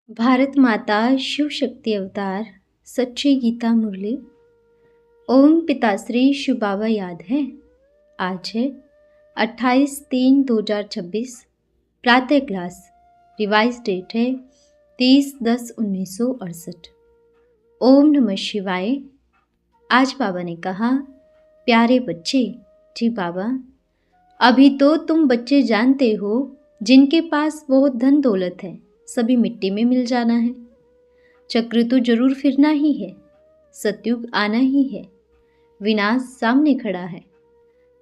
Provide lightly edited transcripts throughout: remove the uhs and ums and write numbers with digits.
भारत माता शिव शक्ति अवतार सच्ची गीता मुरली। ओम पिताश्री शिव बाबा याद है। आज है 28/3/2026 प्रातः क्लास। रिवाइज डेट है 30/10/1968। ओम नमः शिवाय। आज बाबा ने कहा, प्यारे बच्चे। जी बाबा, अभी तो तुम बच्चे जानते हो जिनके पास बहुत धन दौलत है सभी मिट्टी में मिल जाना है। चक्र तो जरूर फिरना ही है, सतयुग आना ही है, विनाश सामने खड़ा है।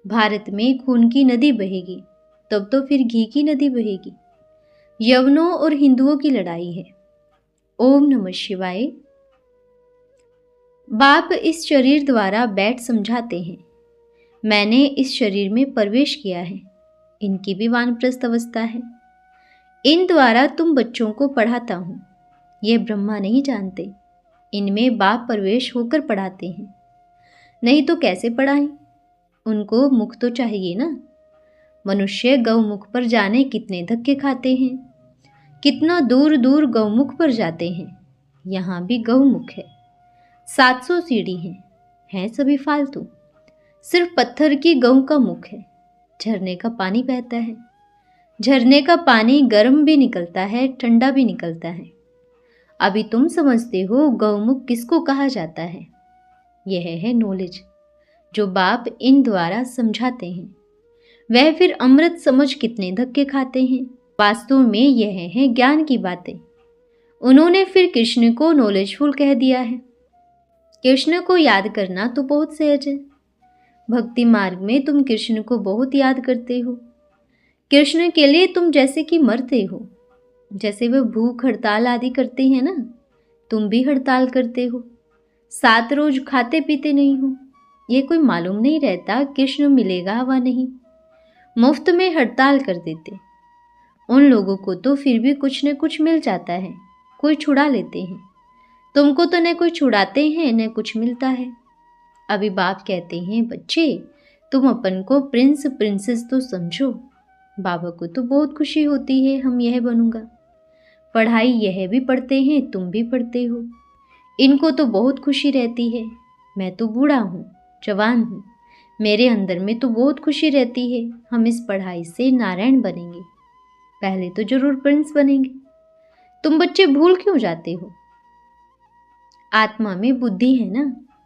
भारत में खून की नदी बहेगी, तब तो फिर घी की नदी बहेगी। यवनों और हिंदुओं की लड़ाई है। ओम नमः शिवाय। बाप इस शरीर द्वारा बैठ समझाते हैं। मैंने इस शरीर में प्रवेश किया है। इनकी भी वानप्रस्थ अवस्था है। इन द्वारा तुम बच्चों को पढ़ाता हूँ। ये ब्रह्मा नहीं जानते, इनमें बाप प्रवेश होकर पढ़ाते हैं। नहीं तो कैसे पढ़ाएं? उनको मुख तो चाहिए ना। मनुष्य गौमुख पर जाने कितने धक्के खाते हैं, कितना दूर दूर गौमुख पर जाते हैं। यहाँ भी गौमुख है, 700 सीढ़ी हैं सभी फालतू। सिर्फ पत्थर की गऊ का मुख है। झरने का पानी बहता है। झरने का पानी गर्म भी निकलता है, ठंडा भी निकलता है। अभी तुम समझते हो गौमुख किसको कहा जाता है। यह है नॉलेज जो बाप इन द्वारा समझाते हैं। वह फिर अमृत समझ कितने धक्के खाते हैं। वास्तव में यह है ज्ञान की बातें। उन्होंने फिर कृष्ण को नॉलेजफुल कह दिया है। कृष्ण को याद करना तो बहुत सहज है। भक्ति मार्ग में तुम कृष्ण को बहुत याद करते हो। कृष्ण के लिए तुम जैसे कि मरते हो। जैसे वे भूख हड़ताल आदि करते हैं ना, तुम भी हड़ताल करते हो। 7 रोज खाते पीते नहीं हो। ये कोई मालूम नहीं रहता कृष्ण मिलेगा व नहीं। मुफ्त में हड़ताल कर देते। उन लोगों को तो फिर भी कुछ न कुछ मिल जाता है, कोई छुड़ा लेते हैं। तुमको तो न कोई छुड़ाते हैं न कुछ मिलता है। अभी बाप कहते हैं, बच्चे तुम अपन को प्रिंस प्रिंसेस तो समझो। बाबा को तो बहुत खुशी होती है हम यह बनूंगा। पढ़ाई यह भी पढ़ते हैं, तुम भी पढ़ते हो। इनको तो बहुत खुशी रहती है। मैं तो बूढ़ा हूँ, जवान हूँ, मेरे अंदर में तो बहुत खुशी रहती है। हम इस पढ़ाई से नारायण बनेंगे, पहले तो जरूर प्रिंस बनेंगे। तुम बच्चे भूल क्यों जाते हो? आत्मा में बुद्धि है ना,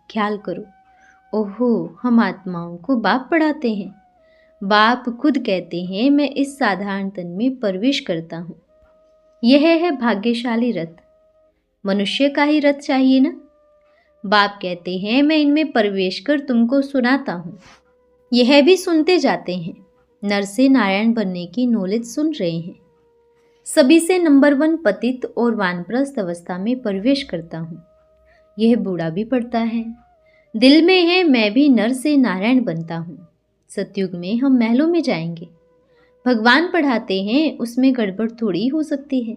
ख्याल करो। ओहो, हम आत्माओं को बाप पढ़ाते हैं। बाप खुद कहते हैं, मैं इस साधारण तन में प्रवेश करता हूँ। यह है भाग्यशाली रथ। मनुष्य का ही रथ चाहिए ना। बाप कहते हैं, मैं इनमें प्रवेश कर तुमको सुनाता हूँ। यह भी सुनते जाते हैं। नर से नारायण बनने की नॉलेज सुन रहे हैं। सभी से नंबर 1 पतित और वानप्रस्थ अवस्था में प्रवेश करता हूँ। यह बूढ़ा भी पढ़ता है। दिल में है मैं भी नर से नारायण बनता हूँ। सतयुग में हम महलों में जाएंगे। भगवान पढ़ाते हैं, उसमें गड़बड़ थोड़ी हो सकती है।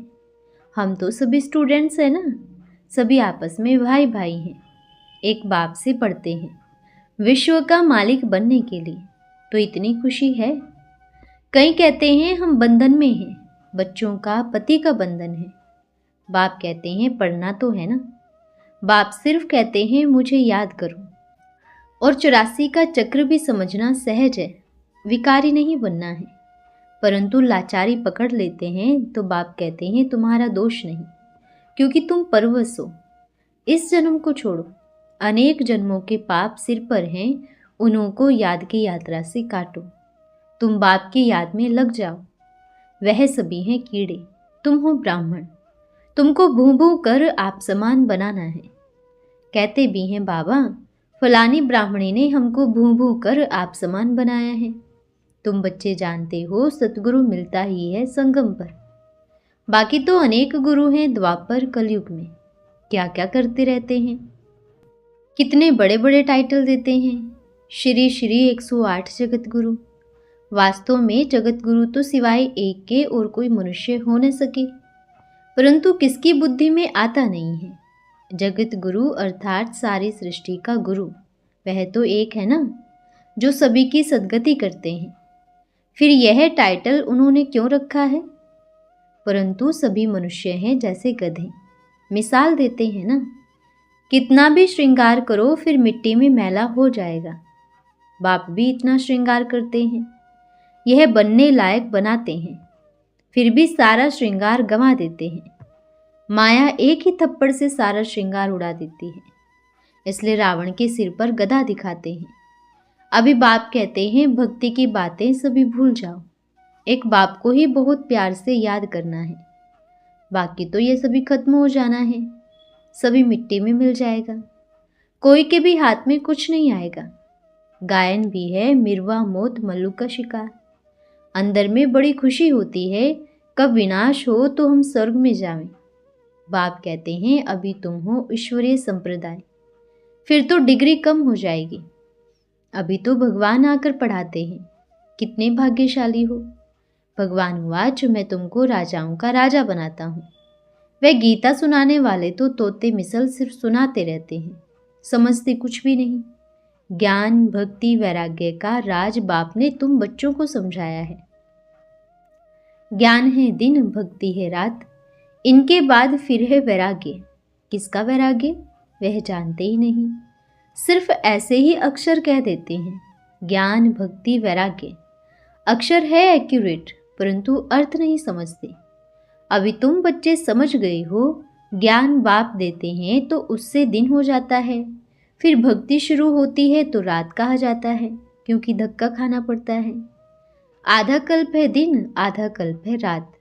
हम तो सभी स्टूडेंट्स हैं ना, सभी आपस में भाई भाई हैं। एक बाप से पढ़ते हैं विश्व का मालिक बनने के लिए, तो इतनी खुशी है। कई कहते हैं हम बंधन में हैं, बच्चों का पति का बंधन है। बाप कहते हैं पढ़ना तो है ना। बाप सिर्फ कहते हैं मुझे याद करो। और 84 का चक्र भी समझना सहज है, विकारी नहीं बनना है। परंतु लाचारी पकड़ लेते हैं तो बाप कहते हैं तुम्हारा दोष नहीं, क्योंकि तुम परवश हो। इस जन्म को छोड़ो, अनेक जन्मों के पाप सिर पर हैं, उन्हों को याद की यात्रा से काटो। तुम बाप की याद में लग जाओ। वह सभी हैं कीड़े, तुम हो ब्राह्मण। तुमको भूं भूं कर आप समान बनाना है। कहते भी हैं बाबा, फलानी ब्राह्मणी ने हमको भूं भूं कर आप समान बनाया है। तुम बच्चे जानते हो सतगुरु मिलता ही है संगम पर। बाकी तो अनेक गुरु हैं द्वापर कलयुग में, क्या क्या करते रहते हैं। कितने बड़े बड़े टाइटल देते हैं, श्री श्री 108 जगत गुरु। वास्तव में जगत गुरु तो सिवाय एक के और कोई मनुष्य हो न सके, परंतु किसकी बुद्धि में आता नहीं है। जगत गुरु अर्थात सारी सृष्टि का गुरु वह तो एक है ना, जो सभी की सद्गति करते हैं। फिर यह टाइटल उन्होंने क्यों रखा है? परंतु सभी मनुष्य हैं जैसे गधे। मिसाल देते हैं ना, कितना भी श्रृंगार करो फिर मिट्टी में मैला हो जाएगा। बाप भी इतना श्रृंगार करते हैं, यह बनने लायक बनाते हैं, फिर भी सारा श्रृंगार गंवा देते हैं। माया एक ही थप्पड़ से सारा श्रृंगार उड़ा देती है, इसलिए रावण के सिर पर गदा दिखाते हैं। अभी बाप कहते हैं भक्ति की बातें सभी भूल जाओ, एक बाप को ही बहुत प्यार से याद करना है, बाकी तो ये सभी खत्म हो जाना है, सभी मिट्टी में मिल जाएगा, कोई के भी हाथ में कुछ नहीं आएगा। गायन भी है मिर्वा मौत मल्लू का शिकार। अंदर में बड़ी खुशी होती है, कब विनाश हो तो हम स्वर्ग में जावें। बाप कहते हैं अभी तुम हो ईश्वरीय संप्रदाय, फिर तो डिग्री कम हो जाएगी। अभी तो भगवान आकर पढ़ाते हैं, कितने भाग्यशाली हो। भगवान वाच मैं तुमको राजाओं का राजा बनाता हूँ। वह गीता सुनाने वाले तो तोते मिसल सिर्फ सुनाते रहते हैं, समझते कुछ भी नहीं। ज्ञान भक्ति वैराग्य का राज बाप ने तुम बच्चों को समझाया है। ज्ञान है दिन, भक्ति है रात, इनके बाद फिर है वैराग्य। किसका वैराग्य वह जानते ही नहीं, सिर्फ ऐसे ही अक्षर कह देते हैं, ज्ञान भक्ति वैराग्य। अक्षर है एक्यूरेट, परंतु अर्थ नहीं समझते। अभी तुम बच्चे समझ गए हो, ज्ञान बाप देते हैं तो उससे दिन हो जाता है, फिर भक्ति शुरू होती है तो रात कहा जाता है, क्योंकि धक्का खाना पड़ता है। आधा कल्प है दिन, आधा कल्प है रात।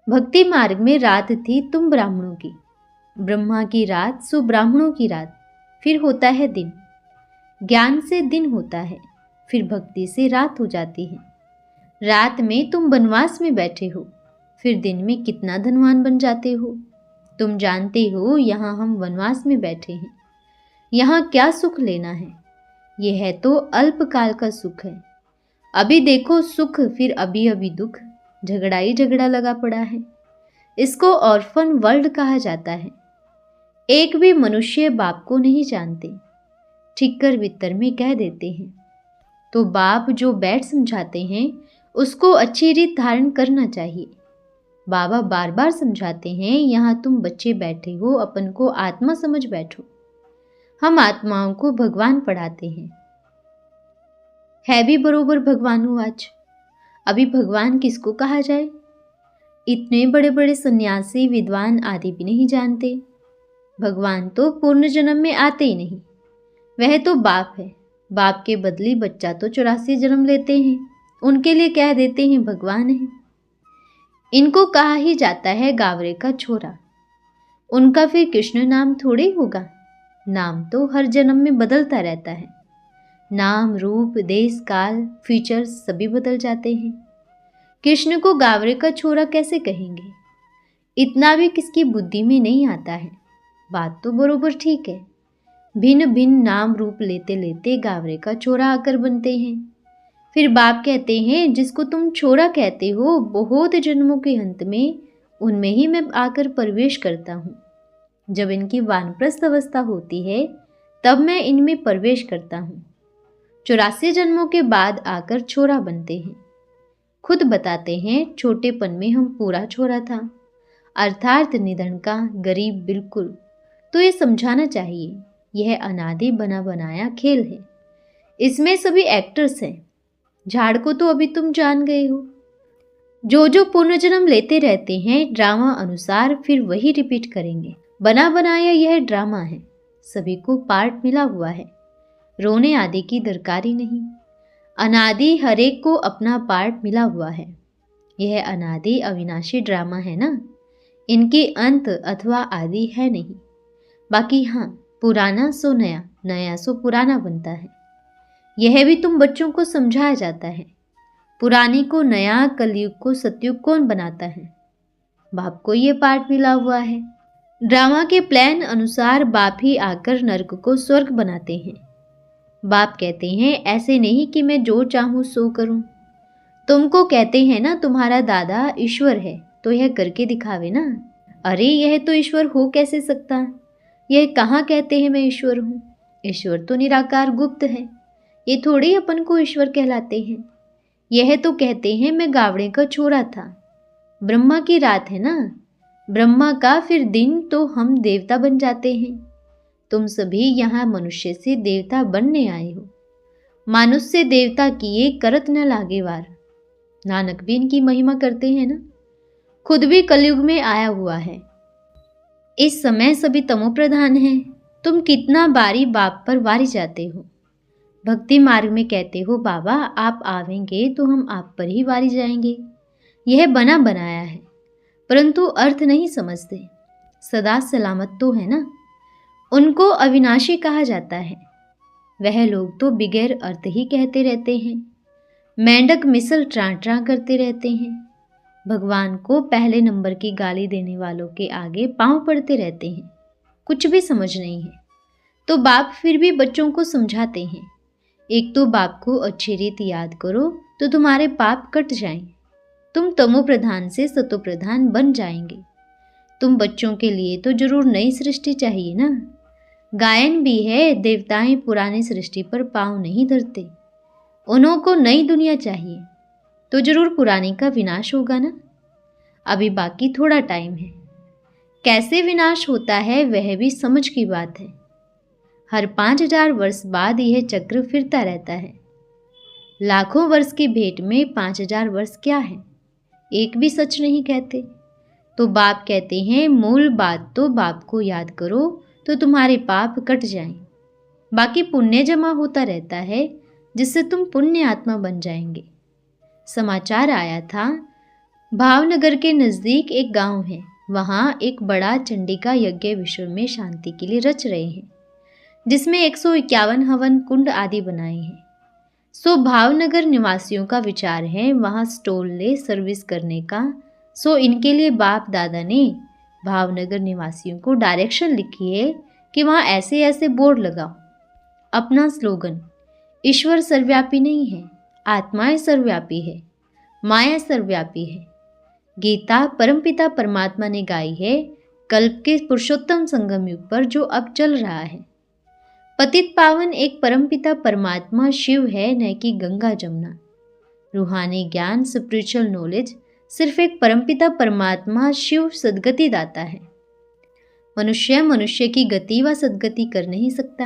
भक्ति मार्ग में रात थी तुम ब्राह्मणों की, ब्रह्मा की रात सो ब्राह्मणों की रात, फिर होता है दिन। ज्ञान से दिन होता है, फिर भक्ति से रात हो जाती है। रात में तुम वनवास में बैठे हो, फिर दिन में कितना धनवान बन जाते हो। तुम जानते हो यहाँ हम वनवास में बैठे हैं, यहाँ क्या सुख लेना है, यह है तो अल्पकाल का सुख है। अभी देखो सुख, फिर अभी अभी दुख, झगड़ा ही झगड़ा लगा पड़ा है। इसको ऑर्फन वर्ल्ड कहा जाता है। एक भी मनुष्य बाप को नहीं जानते, ठिक्कर बित्तर में कह देते हैं। तो बाप जो बैठ समझाते हैं उसको अच्छी रीत धारण करना चाहिए। बाबा बार बार समझाते हैं, यहाँ तुम बच्चे बैठे हो, अपन को आत्मा समझ बैठो। हम आत्माओं को भगवान पढ़ाते हैं, है भी बरोबर भगवानुवाच। अभी भगवान किसको कहा जाए, इतने बड़े बड़े सन्यासी विद्वान आदि भी नहीं जानते। भगवान तो पूर्ण जन्म में आते ही नहीं, वह तो बाप है। बाप के बदले बच्चा तो 84 जन्म लेते हैं, उनके लिए कह देते हैं भगवान है। इनको कहा ही जाता है गावरे का छोरा। उनका फिर कृष्ण नाम थोड़े होगा, नाम तो हर जन्म में बदलता रहता है। नाम रूप देश काल फीचर्स सभी बदल जाते हैं। कृष्ण को गावरे का छोरा कैसे कहेंगे, इतना भी किसकी बुद्धि में नहीं आता है। बात तो बरोबर ठीक है, भिन्न भिन्न नाम रूप लेते लेते गावरे का छोरा आकर बनते हैं। फिर बाप कहते हैं जिसको तुम छोरा कहते हो, बहुत जन्मों के अंत में उनमें ही मैं आकर प्रवेश करता हूँ। जब इनकी वानप्रस्थ अवस्था होती है तब मैं इनमें प्रवेश करता हूँ। 84 जन्मों के बाद आकर छोरा बनते हैं। खुद बताते हैं छोटेपन में हम पूरा छोरा था, अर्थात निधन का गरीब बिल्कुल। तो ये समझाना चाहिए, यह अनादि बना बनाया खेल है, इसमें सभी एक्टर्स हैं। झाड़ को तो अभी तुम जान गए हो। जो जो पुनर्जन्म लेते रहते हैं ड्रामा अनुसार फिर वही रिपीट करेंगे। बना बनाया यह ड्रामा है, सभी को पार्ट मिला हुआ है, रोने आदि की दरकारी नहीं। अनादि हरेक को अपना पार्ट मिला हुआ है। यह अनादि अविनाशी ड्रामा है ना, इनके अंत अथवा आदि है नहीं। बाकी हाँ, पुराना सो नया, नया सो पुराना बनता है। यह भी तुम बच्चों को समझाया जाता है। पुराने को नया, कलयुग को सतयुग कौन बनाता है, बाप को ये पार्ट मिला हुआ है। ड्रामा के प्लान अनुसार बाप ही आकर नर्क को स्वर्ग बनाते हैं। बाप कहते हैं ऐसे नहीं कि मैं जो चाहूँ सो करूँ। तुमको कहते हैं ना तुम्हारा दादा ईश्वर है, तो यह करके दिखावे ना। अरे यह तो ईश्वर हो कैसे सकता, यह कहाँ कहते हैं मैं ईश्वर हूँ। ईश्वर तो निराकार गुप्त है, ये थोड़ी अपन को ईश्वर कहलाते हैं। यह तो कहते हैं मैं गावड़े का छोरा था, ब्रह्मा की रात है ना, ब्रह्मा का फिर दिन तो हम देवता बन जाते हैं। तुम सभी यहाँ मनुष्य से देवता बनने आए हो। मानुष से देवता किए करत न लागे वार। नानक भी इनकी महिमा करते हैं ना, खुद भी कलयुग में आया हुआ है। इस समय सभी तमोप्रधान हैं। तुम कितना बारी बाप पर वारी जाते हो। भक्ति मार्ग में कहते हो बाबा आप आवेंगे तो हम आप पर ही वारी जाएंगे। यह बना बनाया है, परंतु अर्थ नहीं समझते। सदा सलामत तो है ना। उनको अविनाशी कहा जाता है। वह लोग तो बिगैर अर्थ ही कहते रहते हैं। मेंढक मिसल ट्रां ट्रां करते रहते हैं। भगवान को पहले नंबर की गाली देने वालों के आगे पांव पड़ते रहते हैं। कुछ भी समझ नहीं है। तो बाप फिर भी बच्चों को समझाते हैं। एक तो बाप को अच्छी रीति याद करो तो तुम्हारे पाप कट जाएं। तुम तमो प्रधान से सतो प्रधान बन जाएंगे। तुम बच्चों के लिए तो जरूर नई सृष्टि चाहिए ना। गायन भी है, देवताएं पुरानी सृष्टि पर पांव नहीं धरते। उन्हों को नई दुनिया चाहिए, तो जरूर पुरानी का विनाश होगा ना। अभी बाकी थोड़ा टाइम है। कैसे विनाश होता है वह भी समझ की बात है। हर 5000 वर्ष बाद यह चक्र फिरता रहता है। लाखों वर्ष की भेंट में 5000 वर्ष क्या है, एक भी सच नहीं कहते। तो बाप कहते हैं मूल बात तो बाप को याद करो तो तुम्हारे पाप कट जाएं। बाकी पुण्य जमा होता रहता है जिससे तुम पुण्य आत्मा बन जाएंगे। समाचार आया था, भावनगर के नज़दीक एक गांव है। वहाँ एक बड़ा चंडिका यज्ञ विश्व में शांति के लिए रच रहे हैं, जिसमें 151 हवन कुंड आदि बनाए हैं। सो भावनगर निवासियों का विचार है वहाँ स्टॉल ले सर्विस करने का। सो इनके लिए बाप दादा ने भावनगर निवासियों को डायरेक्शन लिखी है कि वहाँ ऐसे ऐसे बोर्ड लगाओ। अपना स्लोगन, ईश्वर सर्वव्यापी नहीं है, आत्माएं सर्वव्यापी है, माया सर्वव्यापी है। गीता परमपिता परमात्मा ने गाई है कल्प के पुरुषोत्तम संगम युग पर जो अब चल रहा है। पतित पावन एक परमपिता परमात्मा शिव है, न कि गंगा जमुना। रूहानी ज्ञान स्पिरिचुअल नॉलेज सिर्फ एक परमपिता परमात्मा शिव सद्गति दाता है। मनुष्य मनुष्य की गति व सद्गति कर नहीं सकता।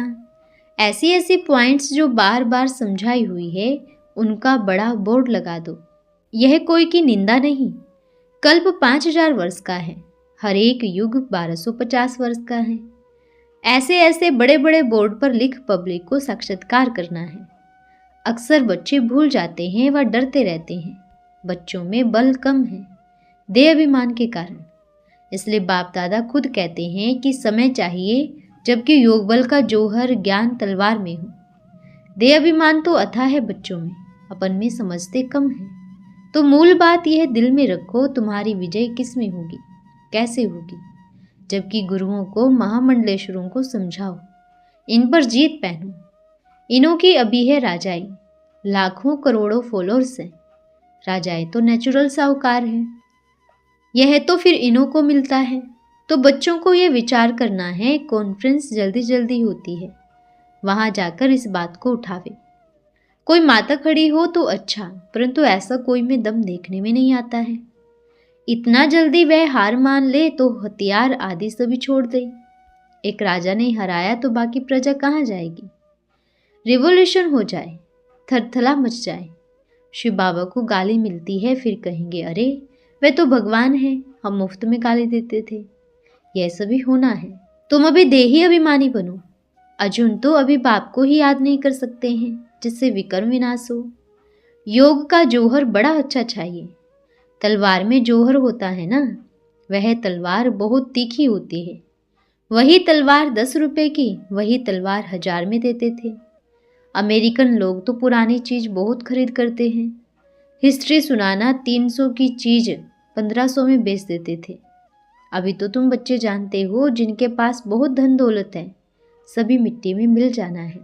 ऐसी ऐसी पॉइंट्स जो बार बार समझाई हुई है उनका बड़ा बोर्ड लगा दो। यह कोई की निंदा नहीं। कल्प 5000 वर्ष का है, हर एक युग 1250 वर्ष का है। ऐसे ऐसे बड़े बड़े बोर्ड पर लिख पब्लिक को साक्षात्कार करना है। अक्सर बच्चे भूल जाते हैं व डरते रहते हैं। बच्चों में बल कम है, देह अभिमान के कारण। इसलिए बाप दादा खुद कहते हैं कि समय चाहिए, जबकि योग बल का जौहर ज्ञान तलवार में हो। देह अभिमान तो अथाह है बच्चों में, अपन में समझते कम है। तो मूल बात यह दिल में रखो, तुम्हारी विजय किस में होगी, कैसे होगी। जबकि गुरुओं को महामंडलेश्वरों को समझाओ, इन पर जीत पहनो। इनों की अभी है राजाई, लाखों करोड़ों फॉलोअर्स हैं। राजाएं तो नेचुरल साहूकार है, यह तो फिर इनों को मिलता है। तो बच्चों को यह विचार करना है, कॉन्फ्रेंस जल्दी जल्दी होती है, वहां जाकर इस बात को उठावे। कोई माता खड़ी हो तो अच्छा, परंतु ऐसा कोई में दम देखने में नहीं आता है। इतना जल्दी वह हार मान ले तो हथियार आदि सभी छोड़ दे। एक राजा ने हराया तो बाकी प्रजा कहाँ जाएगी। रिवॉल्यूशन हो जाए, थरथला मच जाए, शिव बाबा को गाली मिलती है, फिर कहेंगे अरे वे तो भगवान हैं, हम मुफ्त में गाली देते थे। यह सभी होना है। तुम अभी देही अभिमानी बनो। अर्जुन तो अभी बाप को ही याद नहीं कर सकते हैं, जिससे विकर्म विनाश हो। योग का जौहर बड़ा अच्छा चाहिए। तलवार में जौहर होता है ना, वह तलवार बहुत तीखी होती है। वही तलवार 10 रुपए की, वही तलवार 1000 में देते थे। अमेरिकन लोग तो पुरानी चीज बहुत खरीद करते हैं। हिस्ट्री सुनाना 300 की चीज 1500 में बेच देते थे। अभी तो तुम बच्चे जानते हो, जिनके पास बहुत धन दौलत है, सभी मिट्टी में मिल जाना है।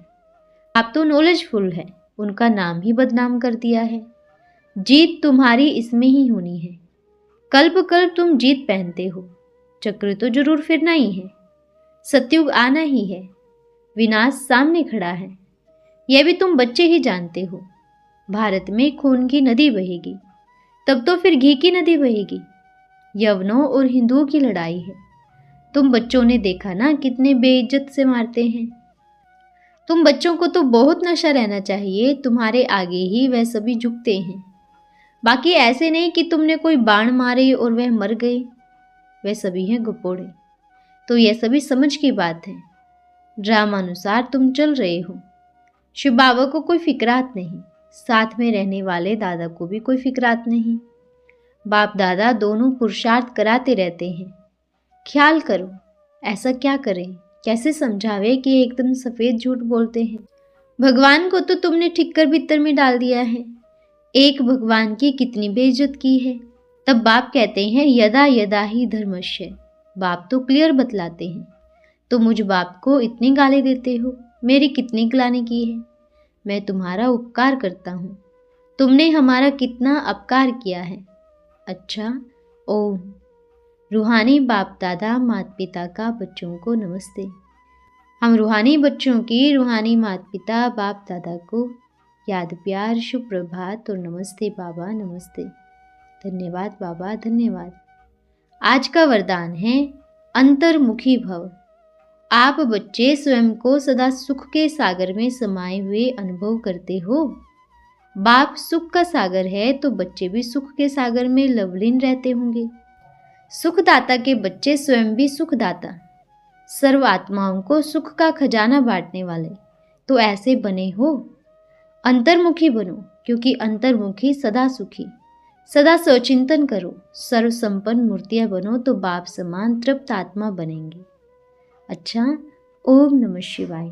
आप तो नॉलेजफुल है, उनका नाम ही बदनाम कर दिया है। जीत तुम्हारी इसमें ही होनी है। कल्प कल्प तुम जीत पहनते हो, चक्र तो जरूर फिरना ही है। सतयुग आना ही है, विनाश सामने खड़ा है। यह भी तुम बच्चे ही जानते हो। भारत में खून की नदी बहेगी, तब तो फिर घी की नदी बहेगी। यवनों और हिंदुओं की लड़ाई है। तुम बच्चों ने देखा ना कितने बेइज्जत से मारते हैं। तुम बच्चों को तो बहुत नशा रहना चाहिए, तुम्हारे आगे ही वह सभी झुकते हैं। बाकी ऐसे नहीं कि तुमने कोई बाण मारे और वह मर गए, वह सभी हैं गुपोड़े। तो यह सभी समझ की बात है। ड्रामानुसार तुम चल रहे हो। शिव बाबा को कोई फिक्रात नहीं, साथ में रहने वाले दादा को भी कोई फिक्रात नहीं। बाप दादा दोनों पुरुषार्थ कराते रहते हैं। ख्याल करो, ऐसा क्या करें, कैसे समझावे कि एकदम सफ़ेद झूठ बोलते हैं। भगवान को तो तुमने ठिक्कर भीतर में डाल दिया है। एक भगवान की कितनी बेइज्जत की है। तब बाप कहते हैं यदा यदा ही धर्मस्य। बाप तो क्लियर बतलाते हैं। तो मुझ बाप को इतनी गाली देते हो, मेरी कितनी गिलानी की है। मैं तुम्हारा उपकार करता हूँ, तुमने हमारा कितना अपकार किया है। अच्छा, ओम। रूहानी बाप दादा माता पिता का बच्चों को नमस्ते। हम रूहानी बच्चों की रूहानी माता पिता बाप दादा को याद प्यार शुभ प्रभात और नमस्ते बाबा नमस्ते। धन्यवाद बाबा धन्यवाद। आज का वरदान है अंतर्मुखी भव। आप बच्चे स्वयं को सदा सुख के सागर में समाये हुए अनुभव करते हो। बाप सुख का सागर है तो बच्चे भी सुख के सागर में लवलीन रहते होंगे। सुखदाता के बच्चे स्वयं भी सुखदाता, सर्व आत्माओं को सुख का खजाना बांटने वाले तो ऐसे बने हो। अंतर्मुखी बनो, क्योंकि अंतर्मुखी सदा सुखी। सदा स्वचिंतन करो, सर्व संपन्न मूर्तियां बनो तो बाप समान तृप्त आत्मा बनेंगे। अच्छा, ओम नमः शिवाय।